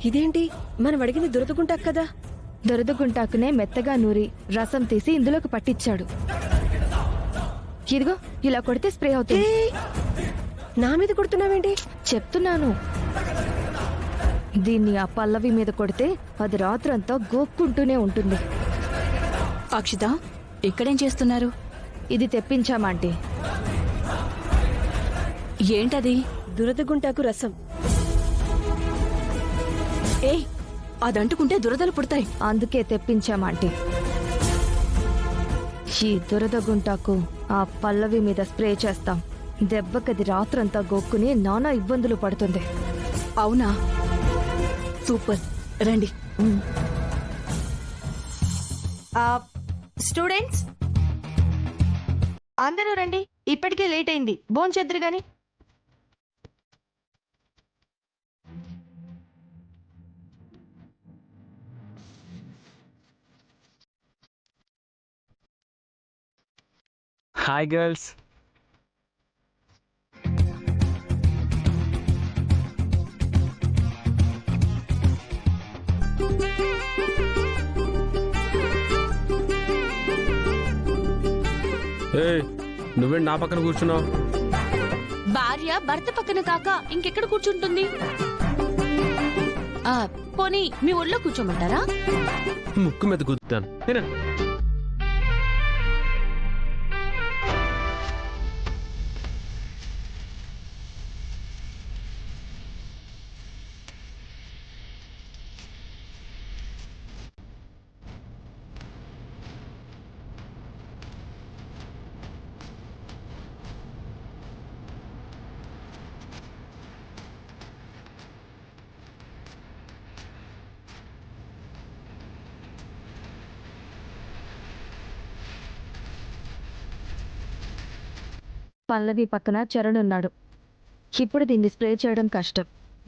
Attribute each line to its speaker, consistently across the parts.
Speaker 1: ఇదేంటి మనం అడిగింది దురదగుంటాకు కదా?
Speaker 2: దొరదగుంటాకునే మెత్తగా నూరి రసం తీసి ఇందులోకి పట్టించాడు. ఇదిగో ఇలా కొడితే స్ప్రే అవుతుంది.
Speaker 1: నా మీద కొడుతున్నావేంటి?
Speaker 2: చెప్తున్నాను. దీన్ని ఆ పల్లవి మీద కొడితే అది రాత్రంతా గోక్కుంటూనే ఉంటుంది.
Speaker 3: అక్షిత, ఇక్కడేం చేస్తున్నారు?
Speaker 2: ఇది తెప్పించామాంటీ.
Speaker 3: ఏంటది?
Speaker 1: దురదగుంటాకు రసం.
Speaker 3: ఏయ్, అదంటుకుంటే దురదలు పుడతాయి.
Speaker 2: అందుకే తెప్పించామాంటీ. ఈ దురదగుంటాకు ఆ పల్లవి మీద స్ప్రే చేస్తాం. దెబ్బకది రాత్రంతా గోక్కుని నానా ఇబ్బందులు పడుతుంది.
Speaker 3: అవునా? సూపర్, రండి.
Speaker 2: స్టూడెంట్స్ అందరూ రండి, ఇప్పటికే లేట్ అయింది. భోంచేద్దురు గాని.
Speaker 4: Hi girls. నువ్వేంటి నా పక్కన కూర్చున్నావు?
Speaker 3: భార్య భర్త పక్కన కాక ఇంకెక్కడ కూర్చుంటుంది? పోనీ మీ ఒళ్ళో కూర్చోమంటారా?
Speaker 4: ముక్కు మీద కూర్చుతాను.
Speaker 2: పల్లవి పక్కన చరణ్ ఉన్నాడు. ఇప్పుడు దీన్ని స్ప్రే చేయడం కష్టం.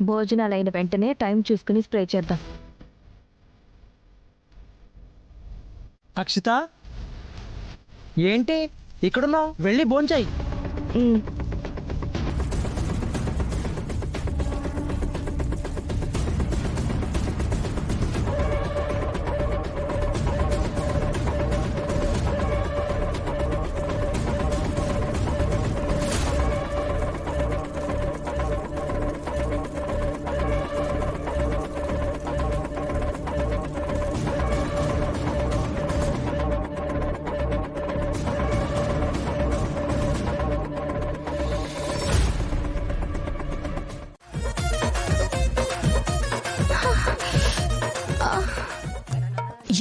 Speaker 2: భోజనాలైన వెంటనే టైం చూసుకుని స్ప్రే చేద్దాం.
Speaker 5: అక్షిత, ఏంటి ఇక్కడున్నావు? వెళ్ళి భోంచేయి.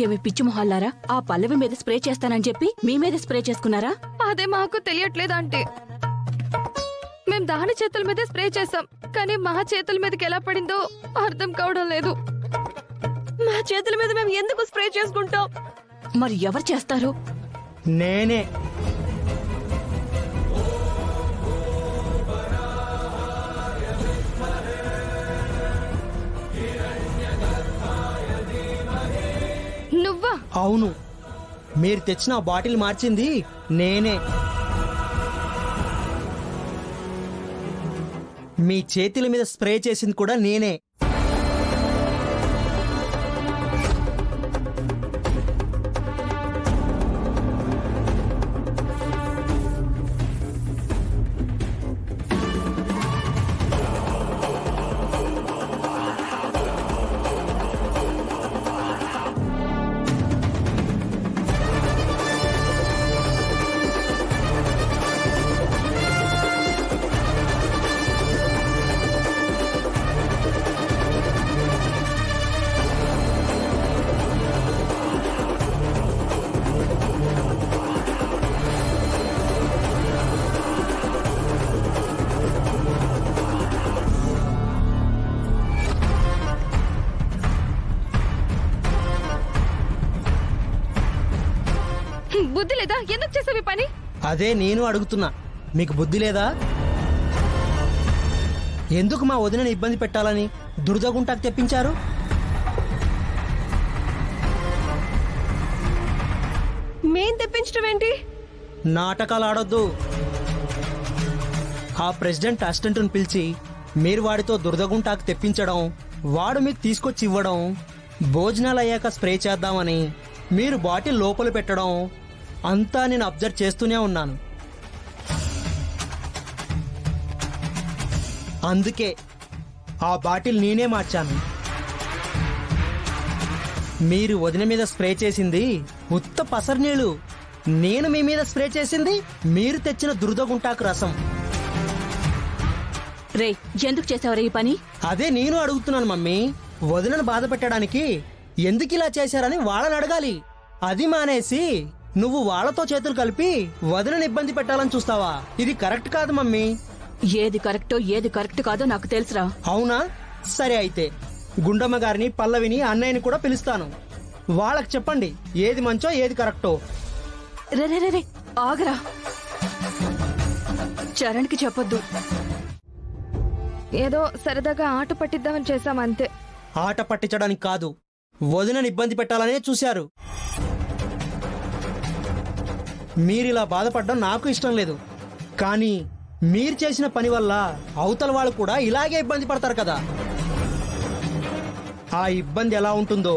Speaker 3: ఏమి పిచ్చి మొహాలారా? ఆ పల్లవి మీద స్ప్రే చేస్తానని చెప్పి మీ మీద స్ప్రే చేసుకున్నారా?
Speaker 2: అదే మాకు తెలియట్లేదంటే. మేం దాని చేతుల మీదే స్ప్రే చేసాం, కానీ మా చేతుల మీదకి ఎలా పడిందో అర్థం కావడం లేదు.
Speaker 1: మా చేతుల మీద మేము ఎందుకు స్ప్రే చేసుకుంటాం?
Speaker 3: మరి ఎవరు చేస్తారు?
Speaker 5: నేనే.
Speaker 2: నువ్వా?
Speaker 5: అవును, మీరు తెచ్చిన బాటిల్ మార్చింది నేనే. మీ చేతుల మీద స్ప్రే చేసింది కూడా నేనే.
Speaker 2: బుద్ధి లేదా? ఎందుకు చేసావు ఈ పని?
Speaker 5: అదే నేను అడుగుతున్నా, మీకు బుద్ధి లేదా? ఎందుకు మా వదినని ఇబ్బంది పెట్టాలని దురదగుంటాకు తెప్పించారు?
Speaker 1: మేం తెప్పించడం ఏంటి?
Speaker 5: నాటకాలు ఆడొద్దు. ఆ ప్రెసిడెంట్ అసిస్టెంట్ను పిలిచి మీరు వాడితో దురదగుంటాకు తెప్పించడం వాడు మీకు తీసుకొచ్చి ఇవ్వడం, భోజనాలు అయ్యాక స్ప్రే చేద్దామని మీరు బాటిల్ లోపల పెట్టడం అంతా నేను అబ్జర్వ్ చేస్తూనే ఉన్నాను. అందుకే ఆ బాటిల్ నేనే మార్చాను. మీరు వదిన మీద స్ప్రే చేసింది ఉత్త పసర్నీళ్ళు, నేను మీ మీద స్ప్రే చేసింది మీరు తెచ్చిన దురదగుంటాకు రసం.
Speaker 3: రే, ఎందుకు చేసావరా ఈ పని?
Speaker 5: అదే నేను అడుగుతున్నాను మమ్మీ. వదినను బాధ పెట్టడానికి ఎందుకు ఇలా చేశారని వాళ్ళని అడగాలి. అది మానేసి నువ్వు వాళ్ళతో చేతులు కలిపి వదినను ఇబ్బంది పెట్టాలని చూస్తావా? ఇది కరెక్ట్ కాదు మమ్మీ.
Speaker 3: ఏది కరెక్టో ఏది కరెక్ట్ కాదో నాకు తెలుసురా.
Speaker 5: అవునా? సరే అయితే గుండమ్మ గారిని, పల్లవిని, అన్నయ్యని కూడా పిలుస్తాను. వాళ్ళకి చెప్పండి ఏది మంచో ఏది కరెక్టో.
Speaker 3: రే రే రే రే, ఆగరా. చరణ్కి చెప్పొద్దు.
Speaker 2: ఏదో సరదాగా ఆట పట్టిద్దామని చేసాం అంతే.
Speaker 5: ఆట పట్టించడానికి కాదు, వదినని ఇబ్బంది పెట్టాలనే చూశారు. మీరిలా బాధపడడం నాకు ఇష్టం లేదు. కానీ మీరు చేసిన పని వల్ల అవతల వాళ్ళు కూడా ఇలాగే ఇబ్బంది పడతారు కదా. ఆ ఇబ్బంది ఎలా ఉంటుందో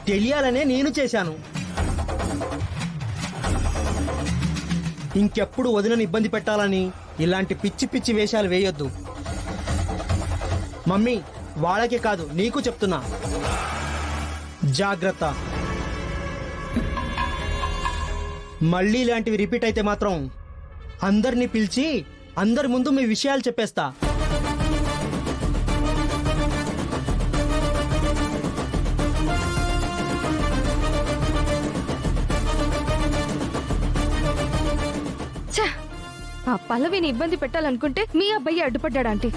Speaker 5: తెలియాలనే నేను చేశాను. ఇంకెప్పుడు వదినని ఇబ్బంది పెట్టాలని ఇలాంటి పిచ్చి పిచ్చి వేషాలు వేయొద్దు. మమ్మీ, వాళ్ళకే కాదు నీకు చెప్తున్నా, జాగ్రత్త. మళ్ళీ ఇలాంటివి రిపీట్ అయితే మాత్రం అందరినీ పిలిచి అందరి ముందు మీ విషయాలు చెప్పేస్తా.
Speaker 2: ఛ! ఆ పల్లవిని ఇబ్బంది పెట్టాలనుకుంటే మీ అబ్బాయి అడ్డుపడ్డాడు ఆంటీ.